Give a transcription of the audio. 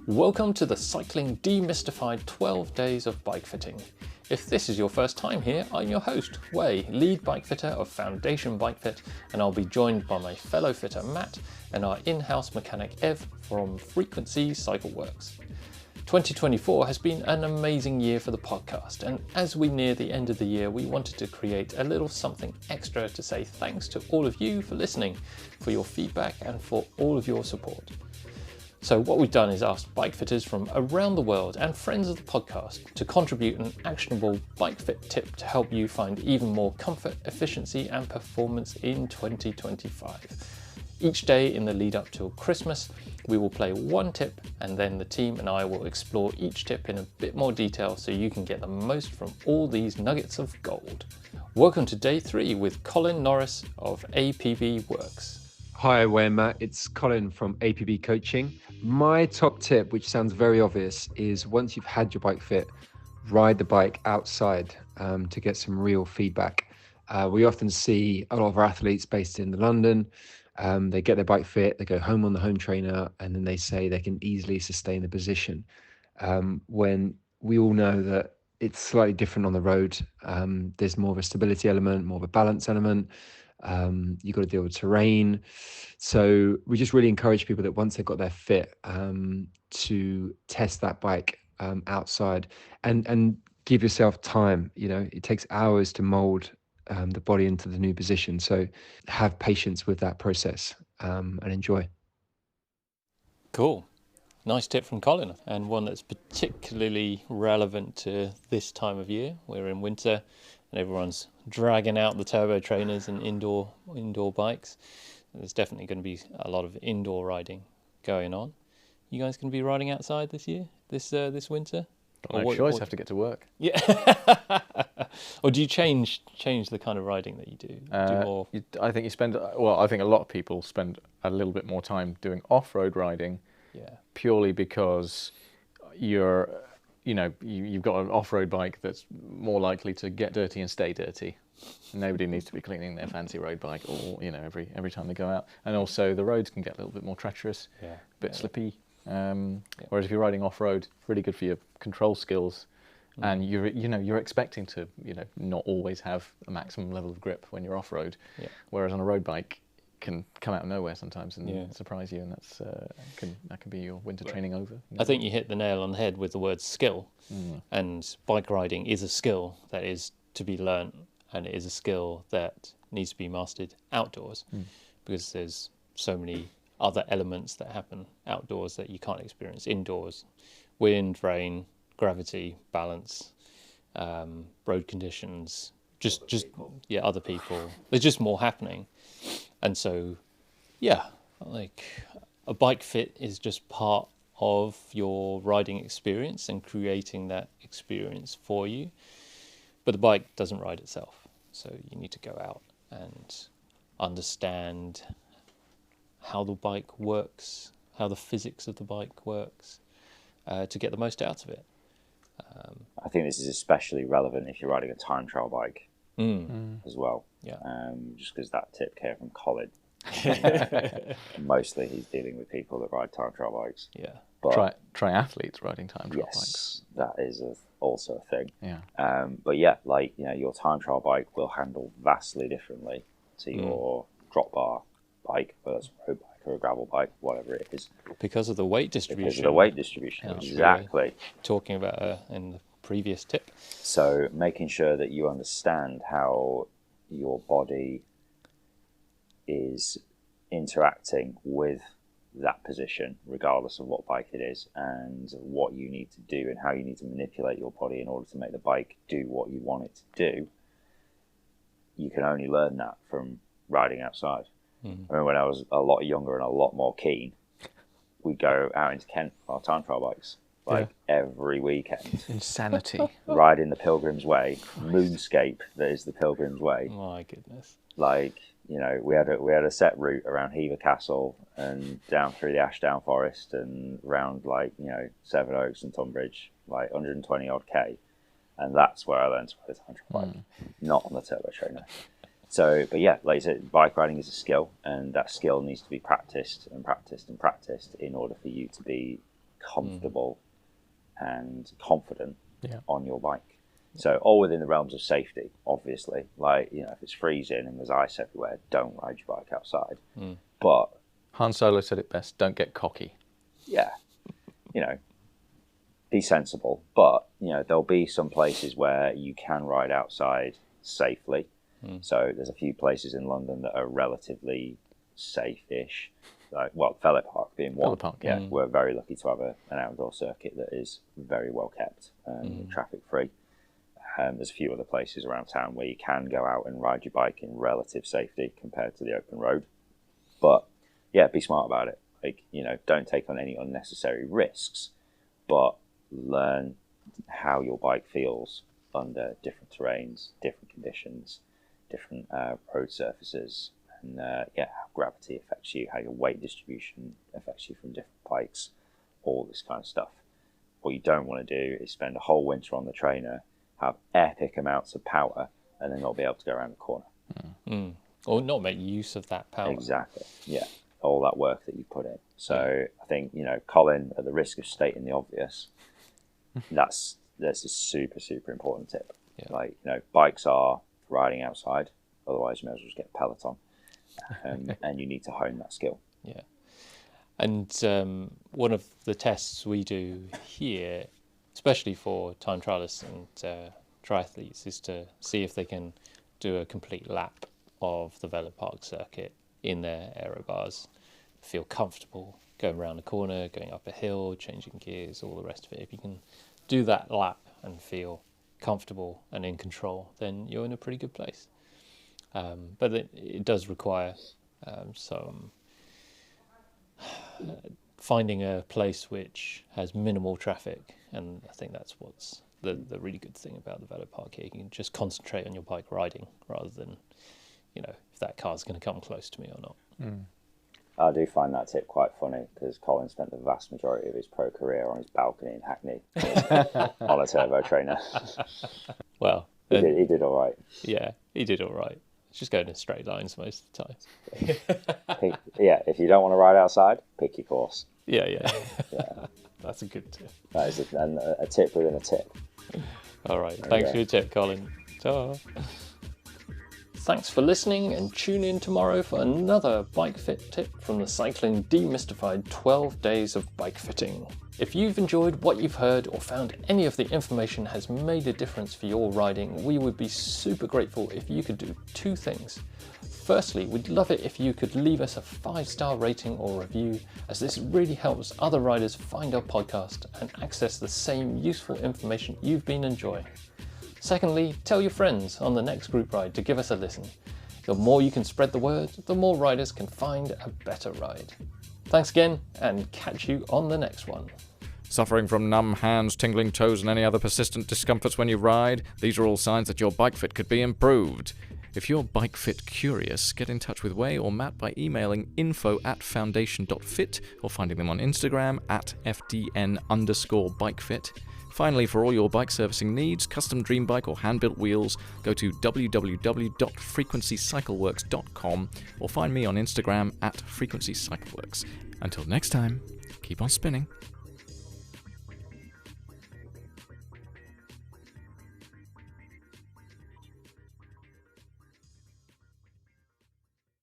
Welcome to the Cycling Demystified 12 Days of Bike Fitting. If this is your first time here, I'm your host, Wei, lead bike fitter of Foundation Bike Fit, and I'll be joined by my fellow fitter Matt and our in-house mechanic Ev from Frequency Cycle Works. 2024 has been an amazing year for the podcast, and as we near the end of the year, we wanted to create a little something extra to say thanks to all of you for listening, for your feedback and for all of your support. So what we've done is asked bike fitters from around the world and friends of the podcast to contribute an actionable bike fit tip to help you find even more comfort, efficiency and performance in 2025. Each day in the lead up till Christmas, we will play one tip and then the team and I will explore each tip in a bit more detail so you can get the most from all these nuggets of gold. Welcome to day 3 with Colin Norris of APB Works. Hi, Wei, Matt. It's Colin from APB Coaching. My top tip, which sounds very obvious, is once you've had your bike fit, ride the bike outside to get some real feedback. We often see a lot of our athletes based in London. They get their bike fit, they go home on the home trainer, and then they say they can easily sustain the position. When we all know that it's slightly different on the road. There's more of a stability element, more of a balance element. You've got to deal with terrain. So we just really encourage people that once they've got their fit, to test that bike outside and give yourself time. You know, it takes hours to mold the body into the new position. So have patience with that process and enjoy. Cool. Nice tip from Colin, and one that's particularly relevant to this time of year. We're in winter and everyone's dragging out the turbo trainers and indoor bikes. There's definitely going to be a lot of indoor riding going on. You guys going to be riding outside this year, this winter? Got no choice, have to get to work. Yeah. Or do you change the kind of riding that you do? More... I think I think a lot of people spend a little bit more time doing off-road riding. Yeah. Purely because you've got an off-road bike that's more likely to get dirty and stay dirty. Nobody needs to be cleaning their fancy road bike every time they go out. And also the roads can get a little bit more treacherous, a bit slippy. Whereas if you're riding off-road, really good for your control skills. And you're expecting to not always have a maximum level of grip when you're off-road. Yeah. Whereas on a road bike can come out of nowhere sometimes and surprise you, and that can be your winter training over. I think you hit the nail on the head with the word skill. And bike riding is a skill that is to be learnt, and it is a skill that needs to be mastered outdoors, because there's so many other elements that happen outdoors that you can't experience indoors: wind, rain, gravity, balance, road conditions, other people. There's just more happening. And so, like a bike fit is just part of your riding experience and creating that experience for you. But the bike doesn't ride itself. So you need to go out and understand how the bike works, how the physics of the bike works, to get the most out of it. I think this is especially relevant if you're riding a time trial bike as well. Yeah. Just because that tip came from Colin. Mostly he's dealing with people that ride time trial bikes. Yeah. But triathletes riding time trial bikes. Yes, that is also a thing. Yeah. But yeah, your time trial bike will handle vastly differently to your drop bar bike, whether it's a road bike or a gravel bike, whatever it is. Because of the weight distribution. Because of the weight distribution, exactly. Talking about in the previous tip. So making sure that you understand how your body is interacting with that position, regardless of what bike it is, and what you need to do and how you need to manipulate your body in order to make the bike do what you want it to do. You can only learn that from riding outside. I remember when I was a lot younger and a lot more keen, we'd go out into Kent on our time trial bikes every weekend. Insanity. Riding the Pilgrim's Way, moonscape that is the Pilgrim's Way. My goodness. We had a set route around Hever Castle and down through the Ashdown Forest and round Seven Oaks and Tunbridge, 120 odd K. And that's where I learned to ride a time trial bike, not on the turbo trainer. So, but yeah, like I said, bike riding is a skill, and that skill needs to be practiced and practiced and practiced in order for you to be comfortable and confident Yeah. on your bike. So all within the realms of safety, obviously. Like, you know, if it's freezing and there's ice everywhere, don't ride your bike outside. But Han Solo said it best, don't get cocky. yeah, you know, be sensible. But, you know, there'll be some places where you can ride outside safely. So there's a few places in London that are relatively safe-ish. Like, well, Fellet Park being one. Fellet Park, yeah. We're very lucky to have an outdoor circuit that is very well kept and traffic-free. There's a few other places around town where you can go out and ride your bike in relative safety compared to the open road. But yeah, be smart about it. Like, you know, don't take on any unnecessary risks, but learn how your bike feels under different terrains, different conditions, different road surfaces, and how gravity affects you, how your weight distribution affects you from different bikes, all this kind of stuff. What you don't want to do is spend a whole winter on the trainer, have epic amounts of power, and then not be able to go around the corner. Or not make use of that power. Exactly, yeah. All that work that you put in. So I think, you know, Colin, at the risk of stating the obvious, that's a super, super important tip. Yeah. Like, you know, bikes are riding outside, otherwise you may as well just get a Peloton. And you need to hone that skill. Yeah. And one of the tests we do here, especially for time trialists and triathletes, is to see if they can do a complete lap of the Fellet Park circuit in their aero bars, feel comfortable going around a corner, going up a hill, changing gears, all the rest of it. If you can do that lap and feel comfortable and in control, then you're in a pretty good place. But it does require some finding a place which has minimal traffic, and I think that's what's the really good thing about the Fellet Park here. You can just concentrate on your bike riding rather than, you know, if that car's going to come close to me or not. I do find that tip quite funny because Colin spent the vast majority of his pro career on his balcony in Hackney on a turbo trainer. Well, He did all right. Yeah, he did all right. Just going in straight lines most of the time. If you don't want to ride outside, pick your course. Yeah. That's a good tip. That is a tip within a tip. All right, thanks for your tip, Colin. Ta. Thanks for listening, and tune in tomorrow for another bike fit tip from the Cycling Demystified 12 Days of Bike Fitting. If you've enjoyed what you've heard or found any of the information has made a difference for your riding, we would be super grateful if you could do two things. Firstly, we'd love it if you could leave us a 5-star rating or review, as this really helps other riders find our podcast and access the same useful information you've been enjoying. Secondly, tell your friends on the next group ride to give us a listen. The more you can spread the word, the more riders can find a better ride. Thanks again, and catch you on the next one. Suffering from numb hands, tingling toes, and any other persistent discomforts when you ride? These are all signs that your bike fit could be improved. If you're bike fit curious, get in touch with Way or Matt by emailing info@foundation.fit or finding them on Instagram @FDN_bikefit. Finally, for all your bike servicing needs, custom dream bike or hand-built wheels, go to www.frequencycycleworks.com or find me on Instagram @frequencycycleworks. Until next time, keep on spinning.